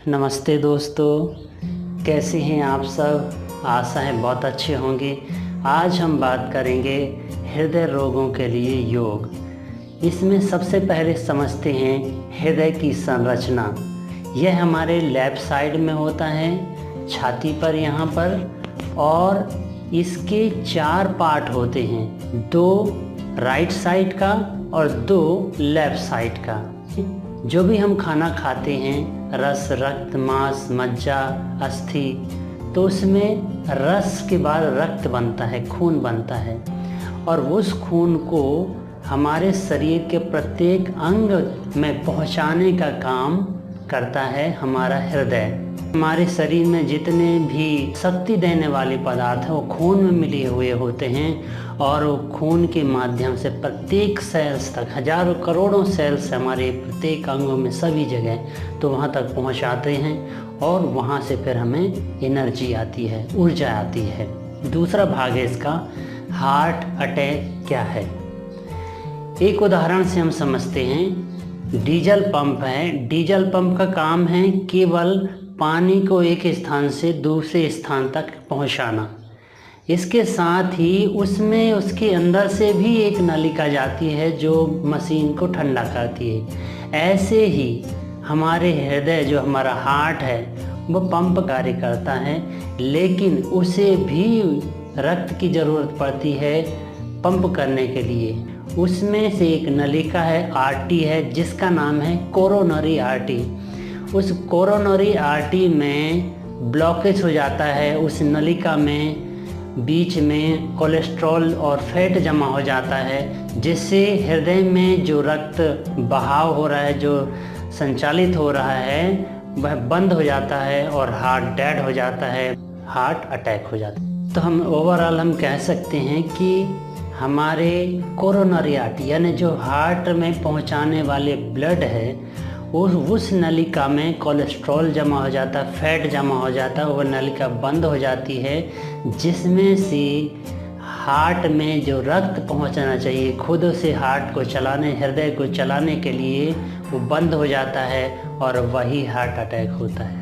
नमस्ते दोस्तों, कैसे हैं आप सब। आशा है बहुत अच्छे होंगे। आज हम बात करेंगे हृदय रोगों के लिए योग। इसमें सबसे पहले समझते हैं हृदय की संरचना। यह हमारे लेफ्ट साइड में होता है, छाती पर यहाँ पर, और इसके 4 पार्ट होते हैं, 2 राइट साइड का और 2 लेफ्ट साइड का। जो भी हम खाना खाते हैं, रस, रक्त, मांस, मज्जा, अस्थि, तो उसमें रस के बाद रक्त बनता है, खून बनता है, और उस खून को हमारे शरीर के प्रत्येक अंग में पहुंचाने का काम करता है हमारा हृदय। हमारे शरीर में जितने भी शक्ति देने वाले पदार्थ हैं वो खून में मिले हुए होते हैं, और वो खून के माध्यम से प्रत्येक सेल्स तक, हजारों करोड़ों सेल्स हमारे प्रत्येक अंगों में सभी जगह तो वहाँ तक पहुँचाते हैं, और वहाँ से फिर हमें एनर्जी आती है, ऊर्जा आती है। दूसरा भाग है इसका, हार्ट अटैक क्या है। एक उदाहरण से हम समझते हैं। डीजल पंप है। डीजल पंप का काम है केवल पानी को एक स्थान से दूसरे स्थान तक पहुंचाना। इसके साथ ही उसमें उसके अंदर से भी एक नलिका जाती है जो मशीन को ठंडा करती है। ऐसे ही हमारे हृदय, जो हमारा हार्ट है, वो पंप कार्य करता है, लेकिन उसे भी रक्त की ज़रूरत पड़ती है पंप करने के लिए। उसमें से एक नलिका है, आर्टरी है, जिसका नाम है कोरोनरी आर्टरी। उस कोरोनरी आर्टरी में ब्लॉकेज हो जाता है, उस नलिका में बीच में कोलेस्ट्रॉल और फैट जमा हो जाता है, जिससे हृदय में जो रक्त बहाव हो रहा है, जो संचालित हो रहा है, वह बंद हो जाता है और हार्ट डेड हो जाता है, हार्ट अटैक हो जाता है। तो हम ओवरऑल हम कह सकते हैं कि हमारे कोरोनरी आर्टरी यानी जो हार्ट में पहुंचाने वाले ब्लड है, उस नलिका में कोलेस्ट्रॉल जमा हो जाता है, फैट जमा हो जाता है, वह नलिका बंद हो जाती है, जिसमें से हार्ट में जो रक्त पहुंचना चाहिए खुद से हार्ट को चलाने, हृदय को चलाने के लिए, वो बंद हो जाता है और वही हार्ट अटैक होता है।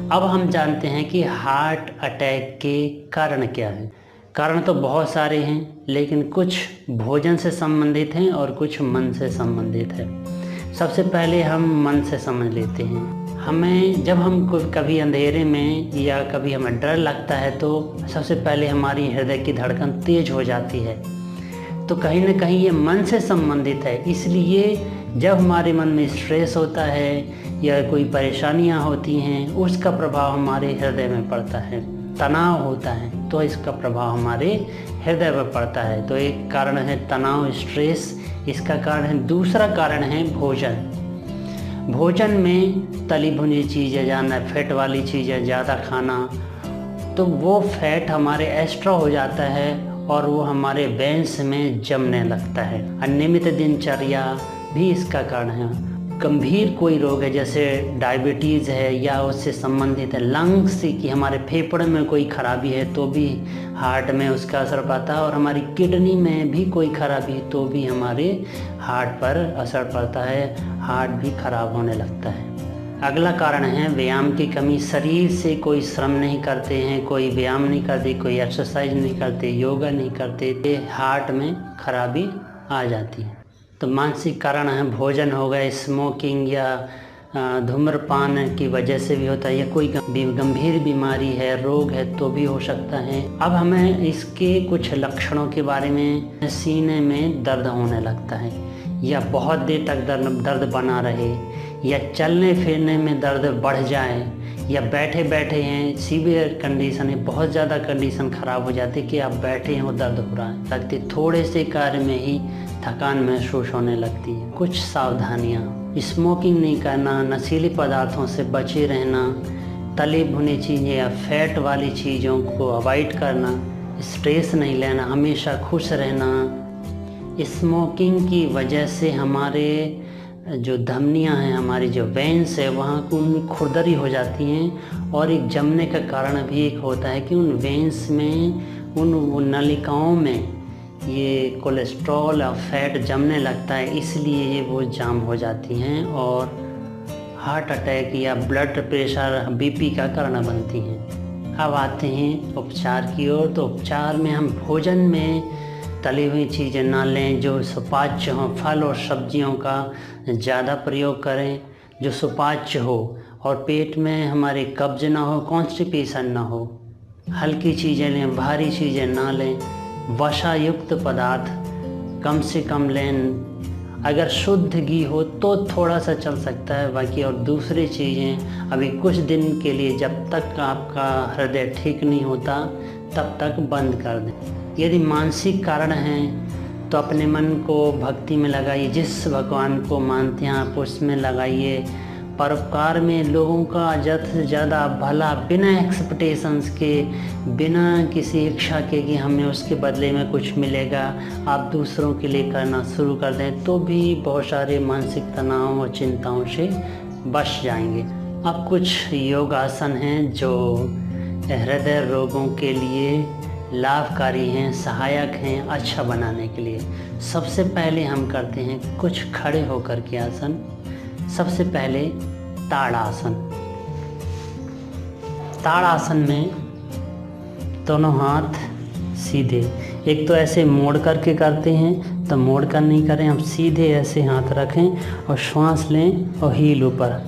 अब हम जानते हैं कि हार्ट अटैक के कारण क्या हैं। कारण तो बहुत सारे हैं, लेकिन कुछ भोजन से संबंधित हैं और कुछ मन से संबंधित है। सबसे पहले हम मन से समझ लेते हैं। हमें जब हम कभी अंधेरे में या कभी हमें डर लगता है, तो सबसे पहले हमारी हृदय की धड़कन तेज हो जाती है। तो कहीं ना कहीं ये मन से संबंधित है। इसलिए जब हमारे मन में स्ट्रेस होता है या कोई परेशानियां होती हैं, उसका प्रभाव हमारे हृदय में पड़ता है। तनाव होता है तो इसका प्रभाव हमारे हृदय पर पड़ता है। तो एक कारण है तनाव, स्ट्रेस, इसका कारण है। दूसरा कारण है भोजन। भोजन में तली भुनी चीज़ें, ज़्यादा फैट वाली चीज़ें ज़्यादा खाना, तो वो फैट हमारे एक्स्ट्रा हो जाता है और वो हमारे वेन्स में जमने लगता है। अनियमित दिनचर्या भी इसका कारण है। गंभीर कोई रोग है जैसे डायबिटीज़ है या उससे संबंधित है, लंग्स की हमारे फेफड़े में कोई खराबी है तो भी हार्ट में उसका असर पड़ता है, और हमारी किडनी में भी कोई खराबी है तो भी हमारे हार्ट पर असर पड़ता है, हार्ट भी खराब होने लगता है। अगला कारण है व्यायाम की कमी। शरीर से कोई श्रम नहीं करते हैं, कोई व्यायाम नहीं करते, कोई एक्सरसाइज नहीं करते, योगा नहीं करते, तो हार्ट में खराबी आ जाती है। तो मानसिक कारण है, भोजन हो गए, स्मोकिंग या धूम्रपान की वजह से भी होता है, या कोई गंभीर बीमारी है, रोग है तो भी हो सकता है। अब हमें इसके कुछ लक्षणों के बारे में, सीने में दर्द होने लगता है या बहुत देर तक दर्द बना रहे, या चलने फिरने में दर्द बढ़ जाए, या बैठे बैठे हैं, सीवियर कंडीशन है, बहुत ज़्यादा कंडीशन ख़राब हो जाती है कि आप बैठे हैं और दर्द हो रहा है, लगती थोड़े से कार्य में ही थकान महसूस होने लगती है। कुछ सावधानियाँ: स्मोकिंग नहीं करना, नशीले पदार्थों से बचे रहना, तली भुनी चीज़ें या फैट वाली चीज़ों को अवॉइड करना, स्ट्रेस नहीं लेना, हमेशा खुश रहना। स्मोकिंग की वजह से हमारे जो धमनियां हैं, हमारी जो वेन्स है, वहाँ उनमें खुरदरी हो जाती हैं, और एक जमने का कारण भी एक होता है कि उन वेन्स में, उन नलिकाओं में ये कोलेस्ट्रॉल और फैट जमने लगता है, इसलिए ये वो जाम हो जाती हैं और हार्ट अटैक या ब्लड प्रेशर बीपी का कारण बनती हैं। अब आते हैं उपचार की ओर। तो उपचार में हम भोजन में तली हुई चीज़ें ना लें, जो सुपाच्य हों। फल और सब्जियों का ज़्यादा प्रयोग करें जो सुपाच्य हो, और पेट में हमारे कब्ज ना हो, कॉन्स्टिपेशन ना हो। हल्की चीज़ें लें, भारी चीज़ें ना लें। वसा युक्त पदार्थ कम से कम लें। अगर शुद्ध घी हो तो थोड़ा सा चल सकता है, बाकी और दूसरी चीज़ें अभी कुछ दिन के लिए, जब तक आपका हृदय ठीक नहीं होता तब तक बंद कर दें। यदि मानसिक कारण हैं तो अपने मन को भक्ति में लगाइए, जिस भगवान को मानते हैं आप उसमें लगाइए। परोपकार में लोगों का ज़्यादा से ज़्यादा भला, बिना एक्सपेक्टेशंस के, बिना किसी इच्छा के कि हमें उसके बदले में कुछ मिलेगा, आप दूसरों के लिए करना शुरू कर दें तो भी बहुत सारे मानसिक तनाव और चिंताओं से बच जाएंगे। अब कुछ योग आसन हैं जो हृदय रोगों के लिए लाभकारी हैं, सहायक हैं अच्छा बनाने के लिए। सबसे पहले हम करते हैं कुछ खड़े होकर के आसन। सबसे पहले ताड़ासन। ताड़ासन में दोनों हाथ सीधे, एक तो ऐसे मोड़ करके करते हैं, तो मोड़ कर नहीं करें, हम सीधे ऐसे हाथ रखें और श्वास लें और हील ऊपर।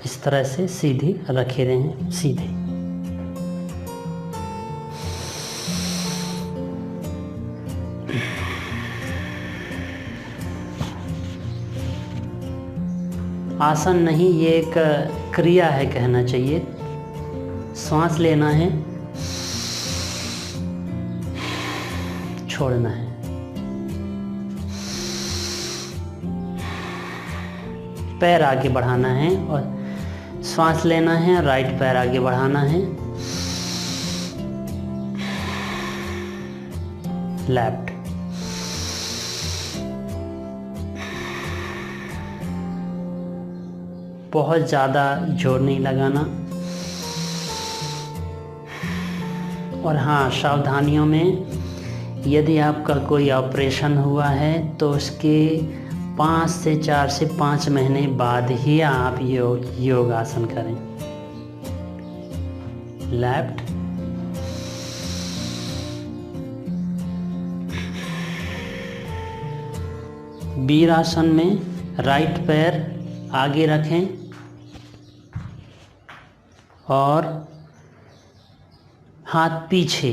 इस तरह से सीधे रखे रहें, सीधे। आसन नहीं, ये एक क्रिया है कहना चाहिए। सांस लेना है, छोड़ना है। पैर आगे बढ़ाना है और सांस लेना है, राइट पैर आगे बढ़ाना है, लेफ्ट। बहुत ज़्यादा जोर नहीं लगाना। और हाँ, सावधानियों में, यदि आपका कोई ऑपरेशन हुआ है तो उसके 4 से 5 महीने बाद ही आप योगासन करें। लेफ्ट, वीरासन में राइट पैर आगे रखें और हाथ पीछे।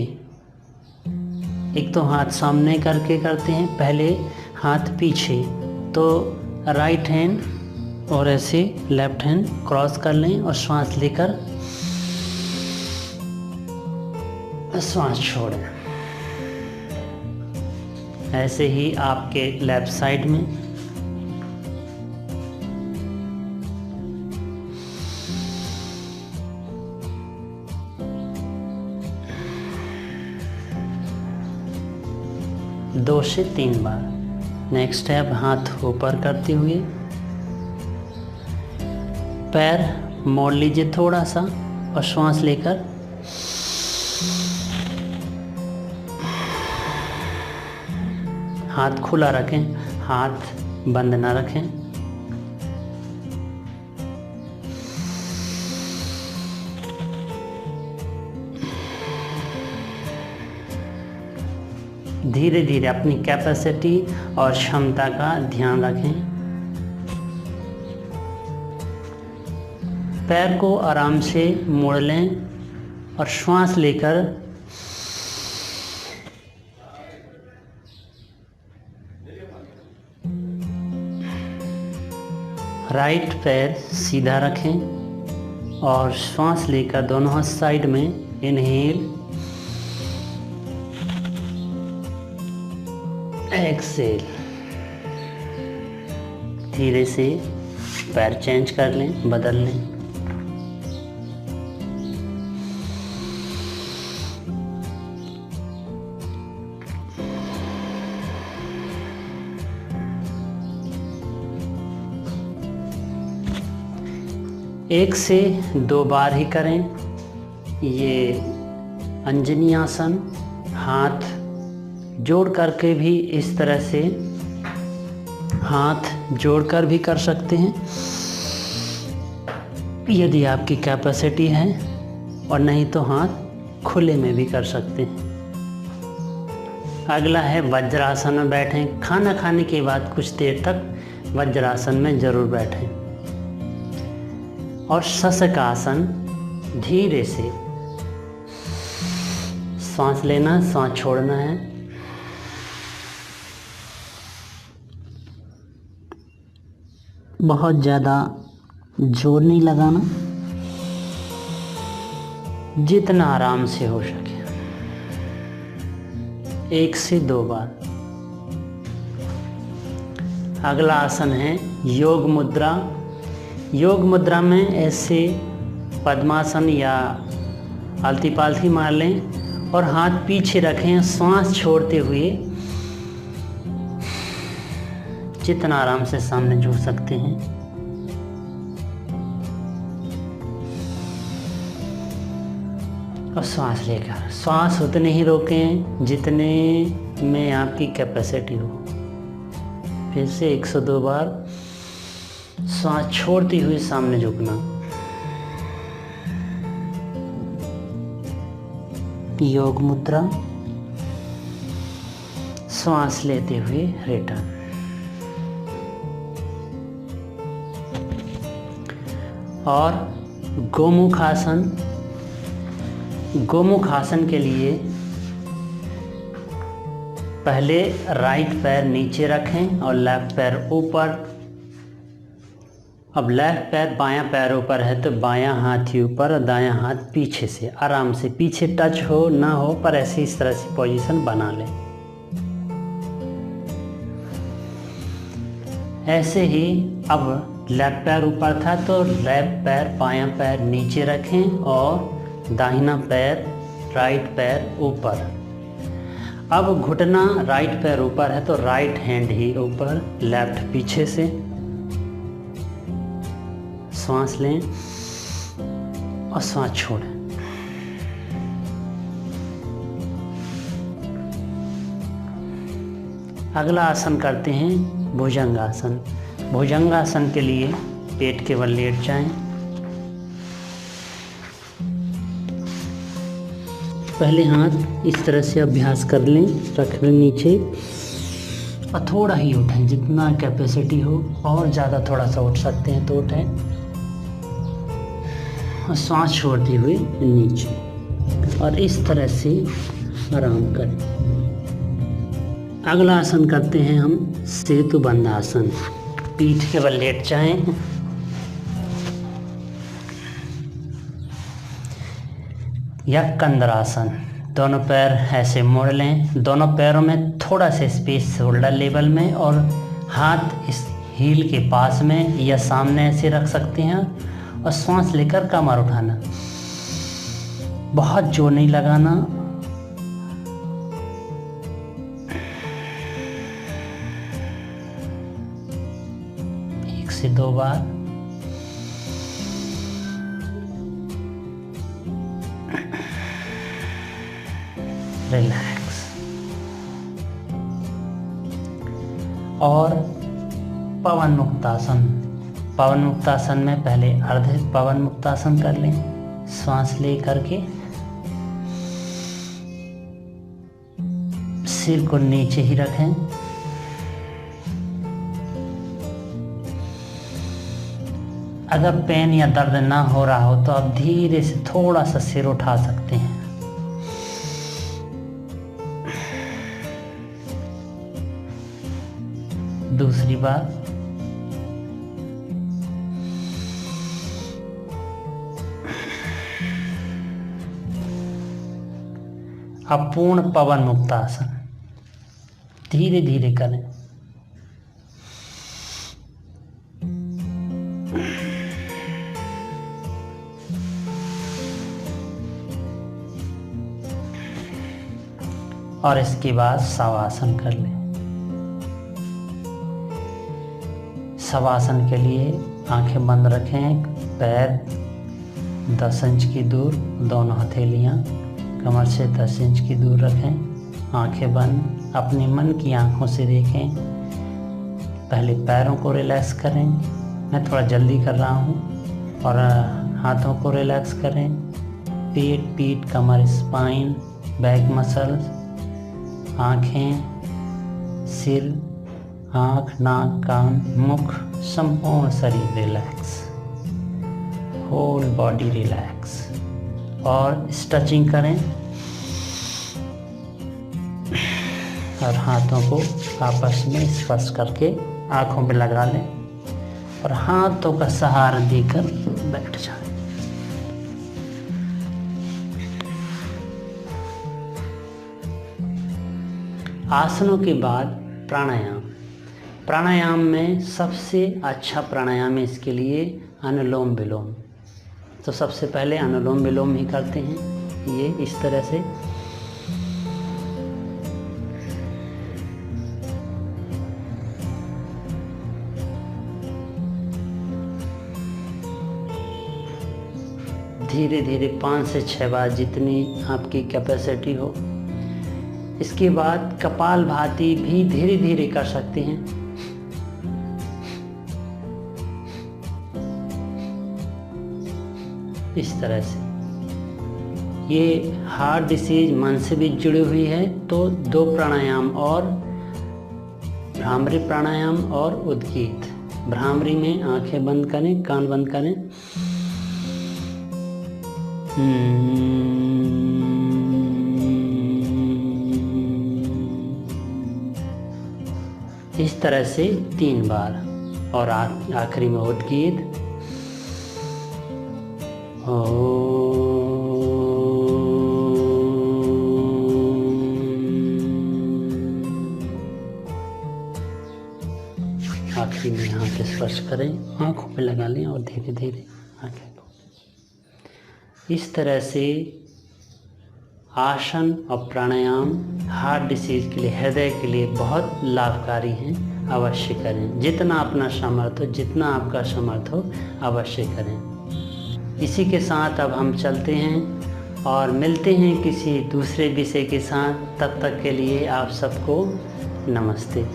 एक तो हाथ सामने करके करते हैं, पहले हाथ पीछे, तो राइट हैंड और ऐसे लेफ्ट हैंड क्रॉस कर लें और श्वास लेकर श्वास छोड़ें। ऐसे ही आपके लेफ्ट साइड में। दो से 3 बार। नेक्स्ट स्टेप, हाथ ऊपर करते हुए पैर मोड़ लीजिए थोड़ा सा और श्वास लेकर हाथ खुला रखें, हाथ बंद ना रखें। धीरे धीरे अपनी कैपेसिटी और क्षमता का ध्यान रखें। पैर को आराम से मोड़ लें और श्वास लेकर राइट पैर सीधा रखें और श्वास लेकर दोनों हाथ साइड में इनहेल, एक्सेल। धीरे से पैर चेंज कर लें, बदल लें। एक से 2 बार ही करें। ये अंजनी आसन, हाथ जोड़ करके भी इस तरह से हाथ जोड़कर भी कर सकते हैं यदि आपकी कैपेसिटी है, और नहीं तो हाथ खुले में भी कर सकते हैं। अगला है वज्रासन में बैठें। खाना खाने के बाद कुछ देर तक वज्रासन में ज़रूर बैठें। और शशकासन, धीरे से सांस लेना, सांस छोड़ना है। बहुत ज़्यादा जोर नहीं लगाना, जितना आराम से हो सके। 1 से 2 बार। अगला आसन है योग मुद्रा। योग मुद्रा में ऐसे पद्मासन या आलती पालथी मार लें और हाथ पीछे रखें, सांस छोड़ते हुए जितना आराम से सामने झुक सकते हैं। और सांस लेकर, सांस उतने ही रोकें जितने में आपकी कैपेसिटी हो। फिर से 102 बार सांस छोड़ते हुए सामने झुकना। योग मुद्रा, सांस लेते हुए रिटर्न। और गोमुख आसन। गोमुख आसन के लिए पहले राइट पैर नीचे रखें और लेफ्ट पैर ऊपर। अब लेफ्ट पैर, बायां पैर ऊपर है तो बायां हाथ ही ऊपर और दायां हाथ पीछे से, आराम से पीछे टच हो ना हो पर ऐसे इस तरह से पोजीशन बना लें। ऐसे ही अब लेफ्ट पैर ऊपर था तो लेफ्ट पैर, बायां पैर नीचे रखें और दाहिना पैर, राइट पैर ऊपर। अब घुटना राइट पैर ऊपर है तो राइट हैंड ही ऊपर, लेफ्ट पीछे से। सांस लें और सांस छोड़ें। अगला आसन करते हैं भुजंगासन। भुजंगासन के लिए पेट के बल लेट जाएं। पहले हाथ इस तरह से अभ्यास कर लें, रख लें नीचे और थोड़ा ही उठें, जितना कैपेसिटी हो। और ज़्यादा थोड़ा सा उठ सकते हैं तो उठें और सांस छोड़ते हुए नीचे, और इस तरह से आराम करें। अगला आसन करते हैं हम सेतुबंध आसन। पीठ के बल लेट जाएं, या कंदरासन। दोनों पैर ऐसे मोड़ लें, दोनों पैरों में थोड़ा सा स्पेस शोल्डर लेवल में, और हाथ इस हील के पास में या सामने ऐसे रख सकते हैं। और सांस लेकर कमर उठाना, बहुत जोर नहीं लगाना। एक से 2 बार। रिलैक्स। और पवन मुक्तासन। पवन मुक्तासन में पहले अर्ध पवन मुक्तासन कर लें, सांस ले करके सिर को नीचे ही रखें। अगर पेन या दर्द ना हो रहा हो तो आप धीरे से थोड़ा सा सिर उठा सकते हैं। दूसरी बार। अब पूर्ण पवन मुक्तासन धीरे धीरे करें। और इसके बाद शवासन कर लें। शवासन के लिए आंखें बंद रखें, पैर 10 इंच की दूर, दोनों हथेलियां कमर से 10 इंच की दूर रखें, आंखें बंद। अपने मन की आंखों से देखें। पहले पैरों को रिलैक्स करें, मैं थोड़ा जल्दी कर रहा हूँ, और हाथों को रिलैक्स करें। पेट, पीठ, कमर, स्पाइन, बैक मसल्स, आँखें, सिर, आँख, नाक, कान, मुख, संपूर्ण शरीर रिलैक्स, होल बॉडी रिलैक्स। और स्ट्रेचिंग करें और हाथों को आपस में स्पर्श करके आँखों पे लगा लें और हाथों का सहारा देकर बैठ जाएं। आसनों के बाद प्राणायाम। प्राणायाम में सबसे अच्छा प्राणायाम है इसके लिए अनुलोम विलोम। तो सबसे पहले अनुलोम विलोम ही करते हैं, ये इस तरह से। धीरे धीरे 5 से 6 बार, जितनी आपकी कैपेसिटी हो। इसके बाद कपालभाति भी धीरे धीरे कर सकते हैं। इस तरह से। ये हार्ट डिसीज मन से भी जुड़ी हुई है, तो 2 प्राणायाम और भ्रामरी प्राणायाम और उद्गीत। भ्रामरी में आंखें बंद करें, कान बंद करें। इस तरह से 3 बार, और आखिरी में उद्गीत। आखिरी में यहाँ से स्पर्श करें, आँखों पे लगा लें और धीरे धीरे आँखें को। इस तरह से आसन और प्राणायाम हार्ट डिसीज़ के लिए, हृदय के लिए बहुत लाभकारी हैं। अवश्य करें, जितना अपना सामर्थ हो, जितना आपका सामर्थ हो, अवश्य करें। इसी के साथ अब हम चलते हैं और मिलते हैं किसी दूसरे विषय के साथ। तब तक के लिए आप सबको नमस्ते।